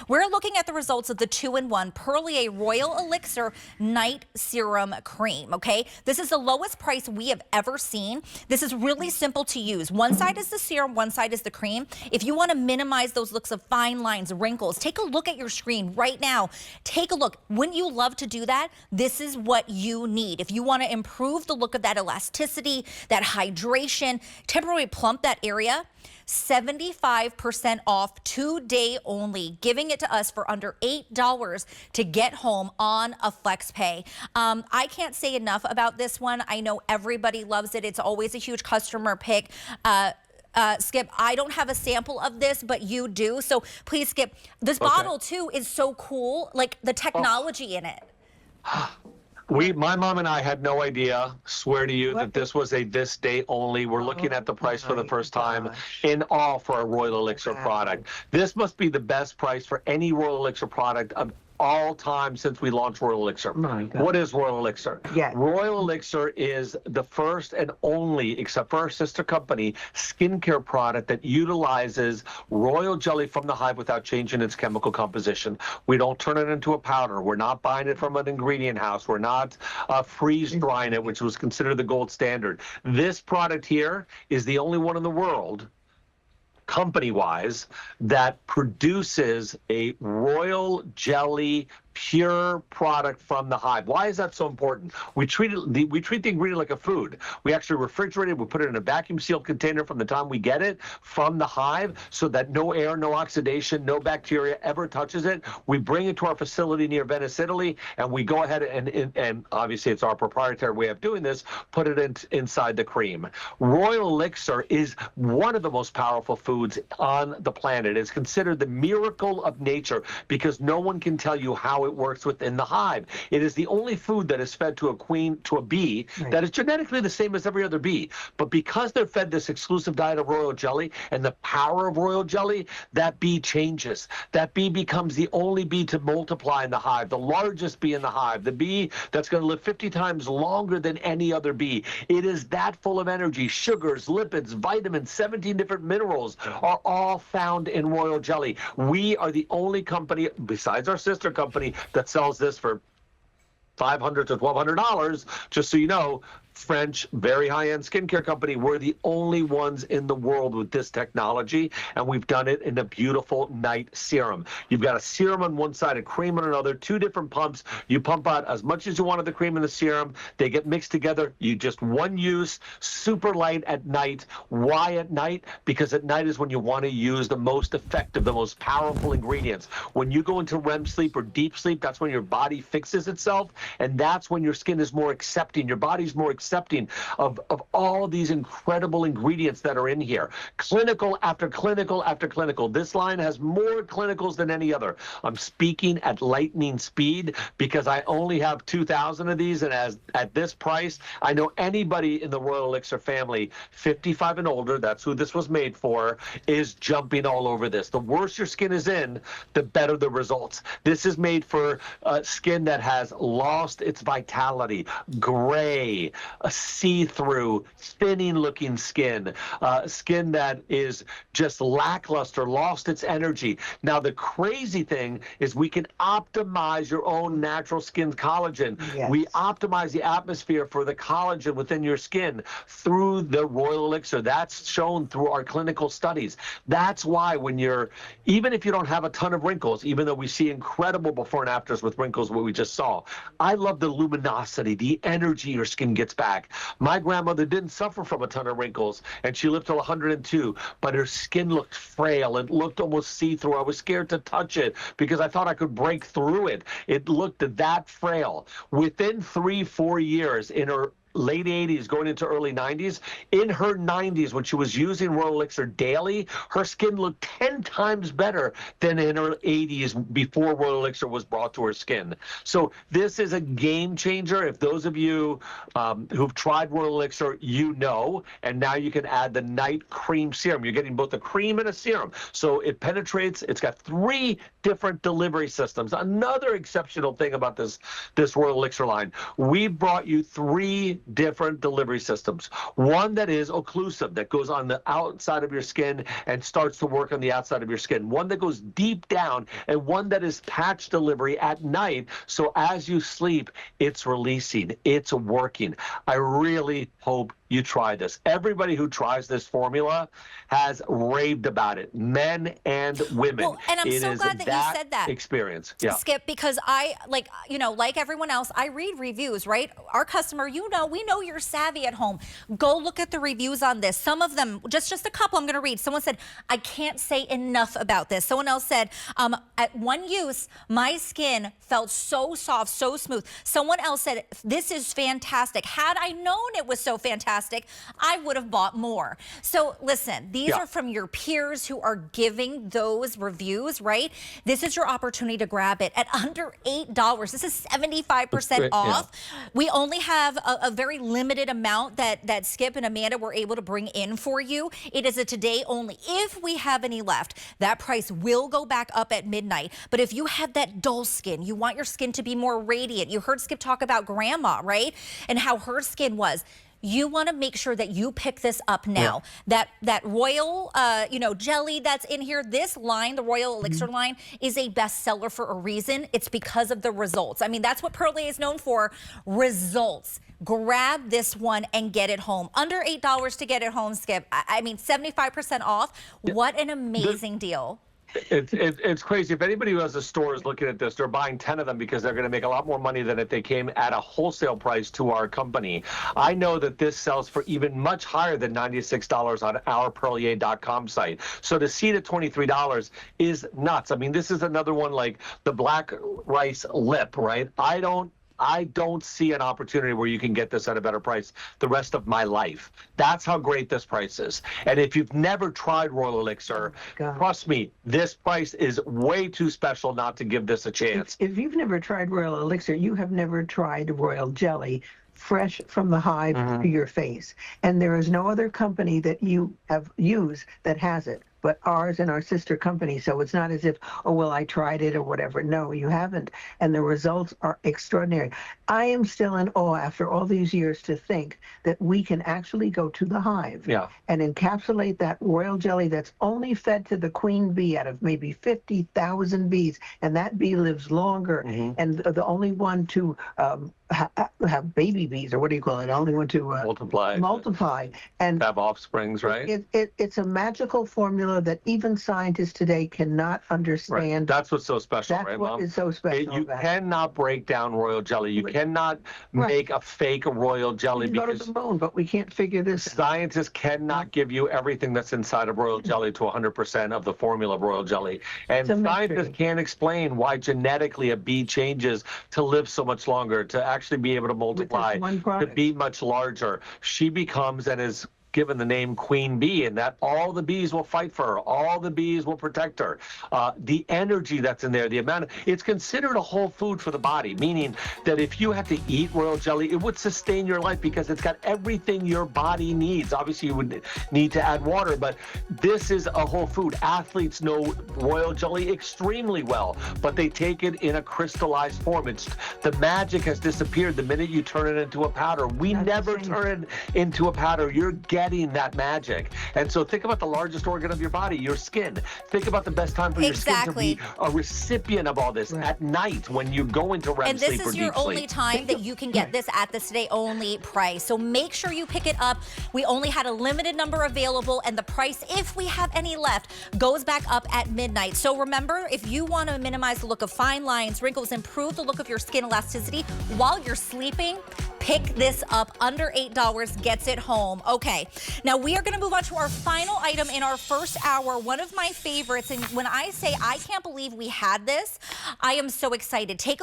We're looking at the results of the 2-in-1 Perlier Royal Elixir Night Serum Cream, okay? This is the lowest price we have ever seen. This is really simple to use. One side is the serum, one side is the cream. If you want to minimize those looks of fine lines, wrinkles, take a look at your screen right now. Take a look. Wouldn't you love to do that? This is what you need. If you want to improve the look of that elasticity, that hydration, temporarily plump that area, 75% off today only, giving it to us for under $8 to get home on a flex pay. I can't say enough about this one. I know everybody loves it. It's always a huge customer pick. Skip, I don't have a sample of this, but you do. So please, Skip, this bottle too is so cool, like the technology in it. My mom and I had no idea, swear to you, that this was a this day only. We're looking at the price for the first time in all for a Royal Elixir product. This must be the best price for any Royal Elixir product of all time since we launched Royal Elixir. What is Royal Elixir? Royal Elixir is the first and only, except for our sister company, skincare product that utilizes royal jelly from the hive without changing its chemical composition. We don't turn it into a powder. We're not buying it from an ingredient house. We're not freeze drying it, which was considered the gold standard. This product here is the only one in the world, company-wise, that produces a royal jelly pure product from the hive. Why is that so important? We treat the ingredient like a food. We actually refrigerate it. We put it in a vacuum sealed container from the time we get it from the hive so that no air, no oxidation, no bacteria ever touches it. We bring it to our facility near Venice, Italy, and we go ahead and obviously it's our proprietary way of doing this, put it inside the cream. Royal Elixir is one of the most powerful foods on the planet. It's considered the miracle of nature because no one can tell you how it works within the hive. It is the only food that is fed to a bee that is genetically the same as every other bee. But because they're fed this exclusive diet of royal jelly and the power of royal jelly, that bee changes. That bee becomes the only bee to multiply in the hive, the largest bee in the hive, the bee that's going to live 50 times longer than any other bee. It is that full of energy. Sugars, lipids, vitamins, 17 different minerals are all found in royal jelly. We are the only company, besides our sister company, that sells this for $500 to $1,200, just so you know. French, very high-end skincare company. We're the only ones in the world with this technology, and we've done it in a beautiful night serum. You've got a serum on one side, a cream on another, two different pumps. You pump out as much as you want of the cream and the serum. They get mixed together. You just one use, super light at night. Why at night? Because at night is when you want to use the most effective, the most powerful ingredients. When you go into REM sleep or deep sleep, that's when your body fixes itself, and that's when your skin is more accepting. Your body's more accepting of all these incredible ingredients that are in here. Clinical after clinical after clinical. This line has more clinicals than any other. I'm speaking at lightning speed because I only have 2,000 of these, and at this price, I know anybody in the Royal Elixir family, 55 and older, that's who this was made for, is jumping all over this. The worse your skin is in, the better the results. This is made for skin that has lost its vitality, gray, a see-through, thinning-looking skin, skin that is just lackluster, lost its energy. Now, the crazy thing is we can optimize your own natural skin collagen. We optimize the atmosphere for the collagen within your skin through the Royal Elixir. That's shown through our clinical studies. That's why when even if you don't have a ton of wrinkles, even though we see incredible before and afters with wrinkles, what we just saw, I love the luminosity, the energy your skin gets back. My grandmother didn't suffer from a ton of wrinkles, and she lived till 102, but her skin looked frail. It looked almost see-through. I was scared to touch it because I thought I could break through it. It looked that frail. Within 3-4 years, in her late 80s going into early 90s, in her 90s when she was using Royal Elixir daily, her skin looked 10 times better than in her 80s before Royal Elixir was brought to her skin. So this is a game changer. If those of you who've tried Royal Elixir, you know, and now you can add the night cream serum. You're getting both a cream and a serum. So it penetrates. It's got 3 different delivery systems. Another exceptional thing about this Royal Elixir line, we brought you 3 different delivery systems. One that is occlusive, that goes on the outside of your skin and starts to work on the outside of your skin. One that goes deep down, and one that is patch delivery at night. So as you sleep, it's releasing, it's working. I really hope you try this. Everybody who tries this formula has raved about it, men and women. Well, and I'm so glad that you said that experience. Yeah. Skip, because I, like everyone else, I read reviews, right? Our customer, we know you're savvy at home. Go look at the reviews on this. Some of them, just a couple I'm going to read. Someone said, I can't say enough about this. Someone else said, at one use, my skin felt so soft, so smooth. Someone else said, this is fantastic. Had I known it was so fantastic, I would have bought more. So listen, these are from your peers who are giving those reviews, right? This is your opportunity to grab it at under $8. This is 75% off. We only have a very limited amount that Skip and Amanda were able to bring in for you. It is a today only. If we have any left, that price will go back up at midnight. But if you have that dull skin, you want your skin to be more radiant. You heard Skip talk about grandma, right? And how her skin was. You want to make sure that you pick this up now. That royal, jelly that's in here, this line, the Royal Elixir line, is a bestseller for a reason. It's because of the results. I mean, that's what Perlier is known for, results. Grab this one and get it home. Under $8 to get it home, Skip. I mean, 75% off. What an amazing deal. It's crazy. If anybody who has a store is looking at this, they're buying 10 of them because they're going to make a lot more money than if they came at a wholesale price to our company. I know that this sells for even much higher than $96 on our Perlier.com site. So to see it at $23 is nuts. I mean, this is another one like the black rice lip, right? I don't see an opportunity where you can get this at a better price the rest of my life. That's how great this price is. And if you've never tried Royal Elixir, trust me, this price is way too special not to give this a chance. If you've never tried Royal Elixir, you have never tried Royal Jelly, fresh from the hive to your face. And there is no other company that you have used that has it but ours and our sister company. So it's not as if, oh, well, I tried it or whatever. No, you haven't. And the results are extraordinary. I am still in awe after all these years to think that we can actually go to the hive and encapsulate that royal jelly that's only fed to the queen bee out of maybe 50,000 bees. And that bee lives longer. And the only one to have baby bees, or what do you call it? Only one to multiply and have offsprings, right? It's a magical formula that even scientists today cannot understand. Right. That's what's so special, That's right, what Mom? is so special. You cannot break down royal jelly. You cannot make a fake royal jelly We can because go to the moon, but we can't figure this out. Scientists cannot give you everything that's inside of royal jelly to 100% of the formula of royal jelly. And scientists can't explain why genetically a bee changes to live so much longer, to actually be able to multiply, to be much larger. She becomes and is given the name Queen Bee, and that all the bees will fight for her, all the bees will protect her. The energy that's in there, the amount of, it's considered a whole food for the body, meaning that if you had to eat royal jelly, it would sustain your life because it's got everything your body needs. Obviously, you would need to add water, but this is a whole food. Athletes know royal jelly extremely well, but they take it in a crystallized form. The magic has disappeared the minute you turn it into a powder. We never turn it into a powder. You're getting that magic. And so think about the largest organ of your body, your skin. Think about the best time for your skin to be a recipient of all this at night when you go into REM sleep or deep sleep. And this is your only time that you can get this at the today only price. So make sure you pick it up. We only had a limited number available, and the price, if we have any left, goes back up at midnight. So remember, if you want to minimize the look of fine lines, wrinkles, improve the look of your skin elasticity while you're sleeping, pick this up. Under $8 gets it home. Okay, now we are going to move on to our final item in our first hour, one of my favorites. And when I say I can't believe we had this, I am so excited. Take a